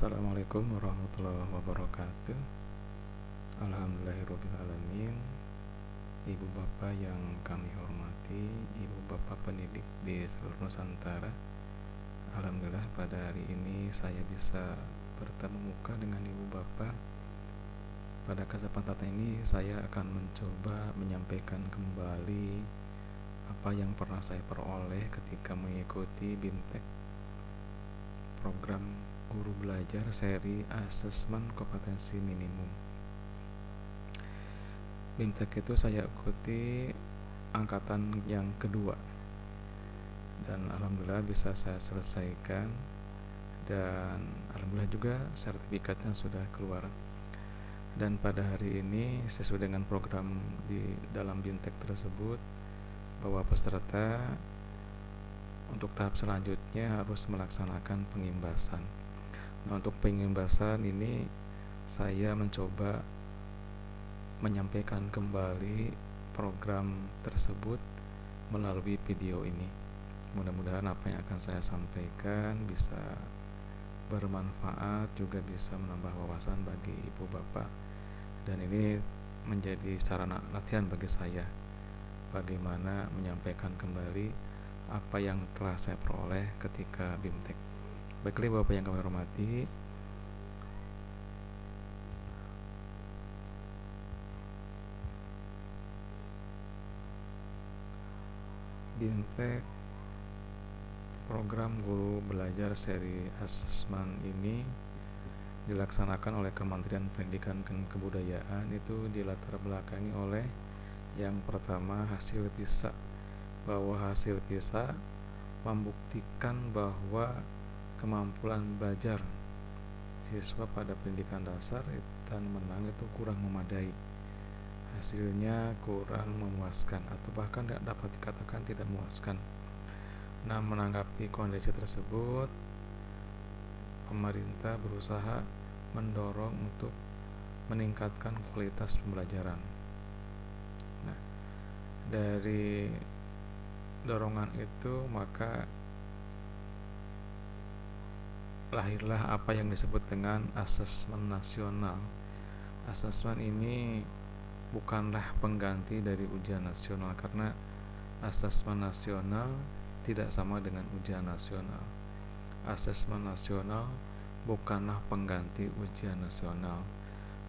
Assalamualaikum warahmatullahi wabarakatuh. Alhamdulillahirrabbilalamin. Ibu bapak yang kami hormati, ibu bapak pendidik di seluruh Nusantara, alhamdulillah pada hari ini saya bisa bertemu muka dengan ibu bapak. Pada kesempatan ini saya akan mencoba menyampaikan kembali apa yang pernah saya peroleh ketika mengikuti BIMTEK, program guru belajar seri asesmen kompetensi minimum. BIMTEK itu saya ikuti angkatan yang kedua, dan alhamdulillah bisa saya selesaikan, dan alhamdulillah juga sertifikatnya sudah keluar. Dan pada hari ini sesuai dengan program di dalam BIMTEK tersebut, bahwa peserta untuk tahap selanjutnya harus melaksanakan pengimbasan. Nah, untuk pengimbasan ini saya mencoba menyampaikan kembali program tersebut melalui video ini. Mudah-mudahan apa yang akan saya sampaikan bisa bermanfaat, juga bisa menambah wawasan bagi ibu bapak, dan ini menjadi sarana latihan bagi saya bagaimana menyampaikan kembali apa yang telah saya peroleh ketika BIMTEK. Baiklah bapak yang kami hormati, BIMTEK program guru belajar seri asesmen ini dilaksanakan oleh Kementerian Pendidikan dan Kebudayaan. Itu dilatar belakangi oleh yang pertama hasil PISA, bahwa hasil PISA membuktikan bahwa kemampuan belajar siswa pada pendidikan dasar dan menang itu kurang memadai, hasilnya kurang memuaskan, atau bahkan dapat dikatakan tidak memuaskan. Nah, menanggapi kondisi tersebut, pemerintah berusaha mendorong untuk meningkatkan kualitas pembelajaran. Nah, dari dorongan itu maka lahirlah apa yang disebut dengan asesmen nasional. Asesmen ini bukanlah pengganti dari ujian nasional, karena asesmen nasional tidak sama dengan ujian nasional. Asesmen nasional bukanlah pengganti ujian nasional.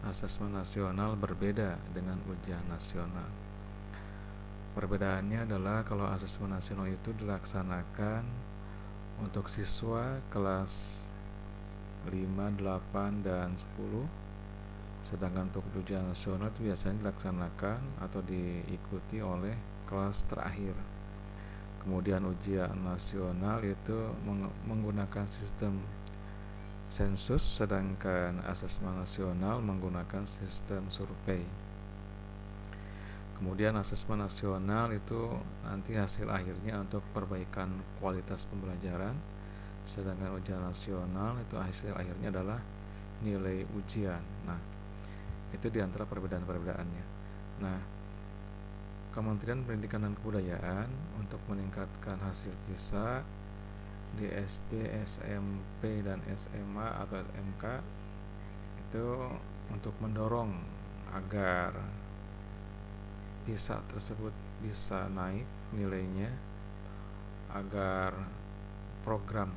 Asesmen nasional berbeda dengan ujian nasional. Perbedaannya adalah kalau asesmen nasional itu dilaksanakan untuk siswa kelas 5, 8, dan 10, sedangkan untuk ujian nasional itu biasanya dilaksanakan atau diikuti oleh kelas terakhir. Kemudian ujian nasional itu menggunakan sistem sensus, sedangkan asesmen nasional menggunakan sistem survei. Kemudian asesmen nasional itu nanti hasil akhirnya untuk perbaikan kualitas pembelajaran, sedangkan ujian nasional itu hasil akhirnya adalah nilai ujian. Nah, itu diantara perbedaan-perbedaannya. Nah, Kementerian Pendidikan dan Kebudayaan untuk meningkatkan hasil PISA di SD, SMP, dan SMA atau SMK itu untuk mendorong agar PISA tersebut bisa naik nilainya, agar program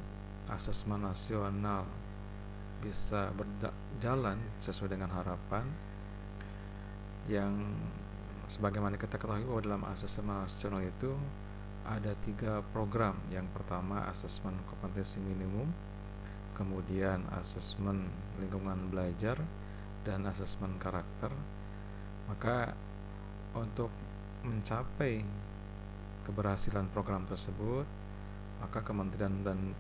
asesmen nasional bisa berjalan sesuai dengan harapan. Yang sebagaimana kita ketahui bahwa dalam asesmen nasional itu ada 3 program. Yang pertama asesmen kompetensi minimum, kemudian asesmen lingkungan belajar, dan asesmen karakter. Maka untuk mencapai keberhasilan program tersebut, maka Kementerian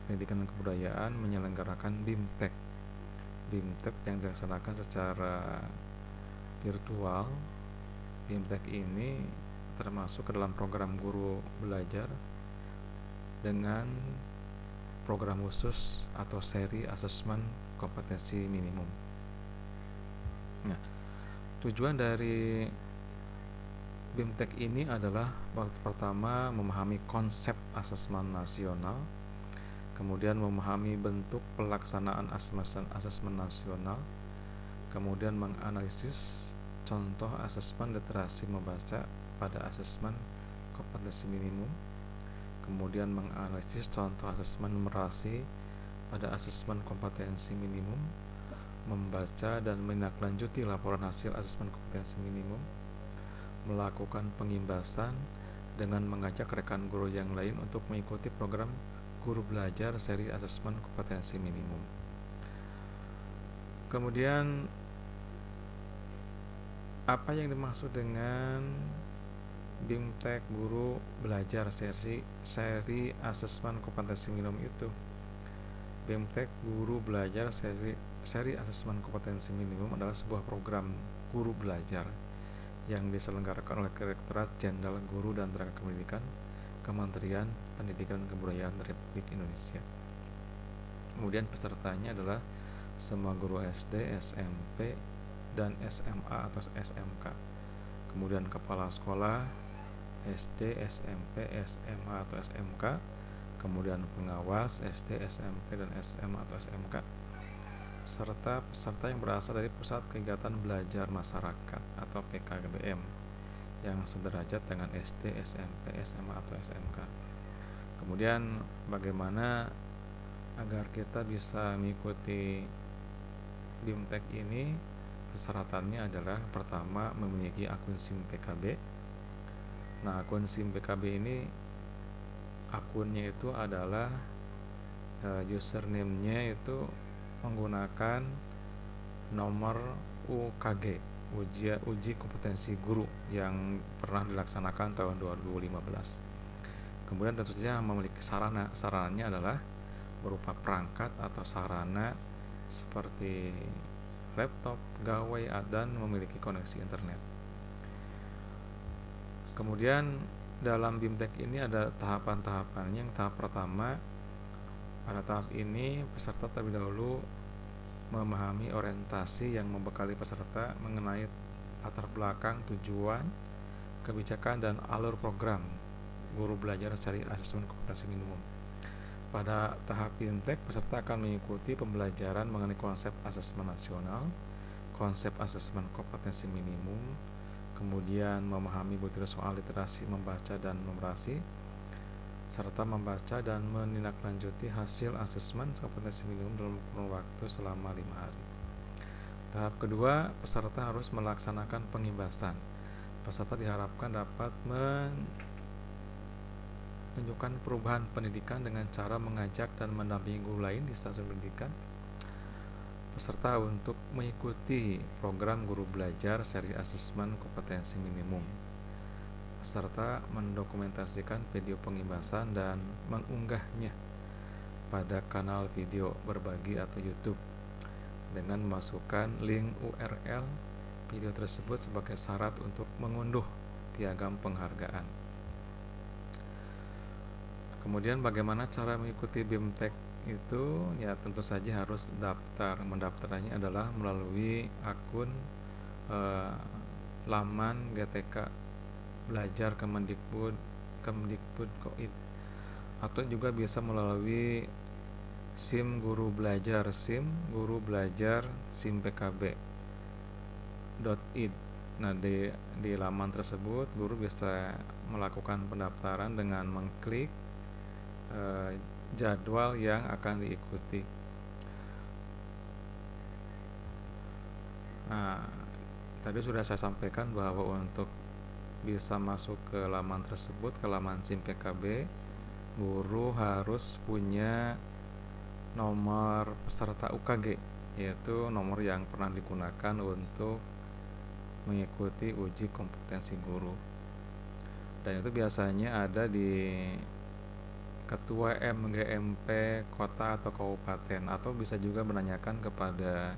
Pendidikan dan Kebudayaan menyelenggarakan BIMTEK. BIMTEK yang dilaksanakan secara virtual. BIMTEK ini termasuk ke dalam program guru belajar dengan program khusus atau seri asesmen kompetensi minimum. Nah, tujuan dari BIMTEK ini adalah pertama memahami konsep asesmen nasional, kemudian memahami bentuk pelaksanaan asesmen nasional, kemudian menganalisis contoh asesmen literasi membaca pada asesmen kompetensi minimum, kemudian menganalisis contoh asesmen numerasi pada asesmen kompetensi minimum, membaca dan menindaklanjuti laporan hasil asesmen kompetensi minimum, melakukan pengimbasan dengan mengajak rekan guru yang lain untuk mengikuti program guru belajar seri asesmen kompetensi minimum. Kemudian apa yang dimaksud dengan BIMTEK guru belajar seri asesmen kompetensi minimum itu? BIMTEK guru belajar seri asesmen kompetensi minimum adalah sebuah program guru belajar yang diselenggarakan oleh Direktorat Jenderal Guru dan Tenaga Pendidikan, Kementerian Pendidikan dan Kebudayaan Republik Indonesia. Kemudian pesertanya adalah semua guru SD, SMP, dan SMA atau SMK. Kemudian kepala sekolah SD, SMP, SMA atau SMK. Kemudian pengawas SD, SMP, dan SMA atau SMK, serta peserta yang berasal dari Pusat Kegiatan Belajar Masyarakat atau PKBM yang sederajat dengan SD, SMP, SMA atau SMK. Kemudian bagaimana agar kita bisa mengikuti BIMTEK ini? Persyaratannya adalah pertama memiliki akun SIM PKB. Nah, akun SIM PKB ini akunnya itu adalah username-nya itu menggunakan nomor UKG, uji kompetensi guru yang pernah dilaksanakan tahun 2015. Kemudian tentu saja memiliki sarananya adalah berupa perangkat atau sarana seperti laptop, gawai, dan memiliki koneksi internet. Kemudian dalam BIMTEK ini ada tahapan-tahapannya. Yang tahap pertama, pada tahap ini peserta terlebih dahulu memahami orientasi yang membekali peserta mengenai latar belakang, tujuan, kebijakan, dan alur program guru belajar seri asesmen kompetensi minimum. Pada tahap BIMTEK, peserta akan mengikuti pembelajaran mengenai konsep asesmen nasional, konsep asesmen kompetensi minimum, kemudian memahami butir soal literasi membaca dan numerasi, serta membaca dan menindaklanjuti hasil asesmen kompetensi minimum dalam kurun waktu selama 5 hari. Tahap kedua, peserta harus melaksanakan pengimbasan. Peserta diharapkan dapat menunjukkan perubahan pendidikan dengan cara mengajak dan mendampingi guru lain di stasiun pendidikan peserta untuk mengikuti program guru belajar seri asesmen kompetensi minimum. Peserta mendokumentasikan video pengimbasan dan mengunggahnya pada kanal video berbagi atau YouTube dengan memasukkan link URL video tersebut sebagai syarat untuk mengunduh piagam penghargaan. Kemudian bagaimana cara mengikuti BIMTEK itu? Ya tentu saja harus mendaftarnya adalah melalui akun laman GTK Belajar Kemdikbud.co.id atau juga bisa melalui SIM Guru Belajar SIM PKB.id. Nah, di laman tersebut guru bisa melakukan pendaftaran dengan mengklik jadwal yang akan diikuti. Nah, tadi sudah saya sampaikan bahwa untuk bisa masuk ke laman tersebut, ke laman SIM PKB, guru harus punya nomor peserta UKG, yaitu nomor yang pernah digunakan untuk mengikuti uji kompetensi guru. Dan itu biasanya ada di Ketua MGMP kota atau kabupaten, atau bisa juga menanyakan kepada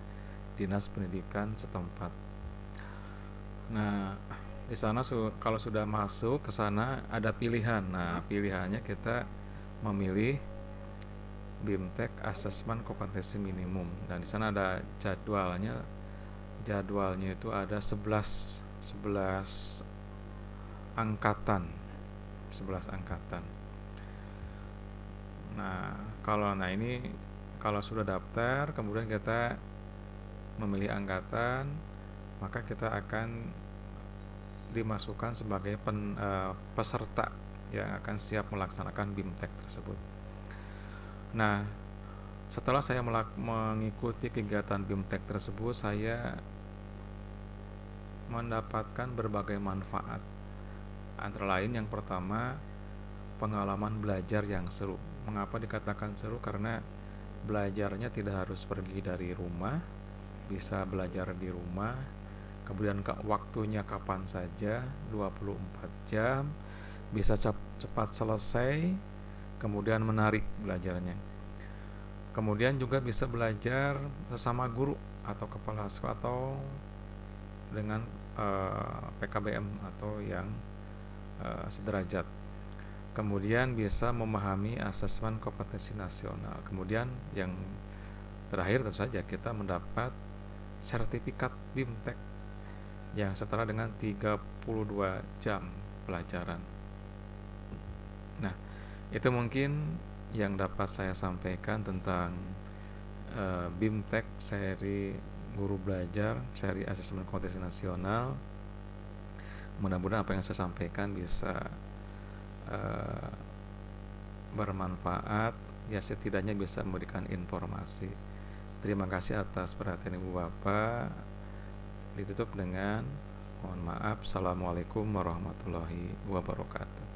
Dinas Pendidikan setempat. Nah, di sana kalau sudah masuk ke sana ada pilihan. Nah, pilihannya kita memilih BIMTEK asesmen kompetensi minimum, dan di sana ada jadwalnya. Jadwalnya itu ada 11 angkatan. Nah, ini kalau sudah daftar, kemudian kita memilih angkatan, maka kita akan dimasukkan sebagai peserta yang akan siap melaksanakan BIMTEK tersebut. Nah, setelah saya mengikuti kegiatan BIMTEK tersebut, saya mendapatkan berbagai manfaat. Antara lain yang pertama, pengalaman belajar yang seru. Mengapa dikatakan seru? Karena belajarnya tidak harus pergi dari rumah, bisa belajar di rumah, kemudian waktunya kapan saja, 24 jam, bisa cepat selesai, kemudian menarik belajarnya. Kemudian juga bisa belajar sesama guru atau kepala sekolah atau dengan PKBM atau yang sederajat. Kemudian bisa memahami asesmen kompetensi nasional. Kemudian yang terakhir tentu saja kita mendapat sertifikat BIMTEK yang setara dengan 32 jam pelajaran. Nah, itu mungkin yang dapat saya sampaikan tentang BIMTEK seri guru belajar, seri asesmen kompetensi nasional. Mudah-mudahan apa yang saya sampaikan bisa bermanfaat, ya setidaknya bisa memberikan informasi. Terima kasih atas perhatian Ibu Bapak. Ditutup dengan mohon maaf. Assalamualaikum warahmatullahi wabarakatuh.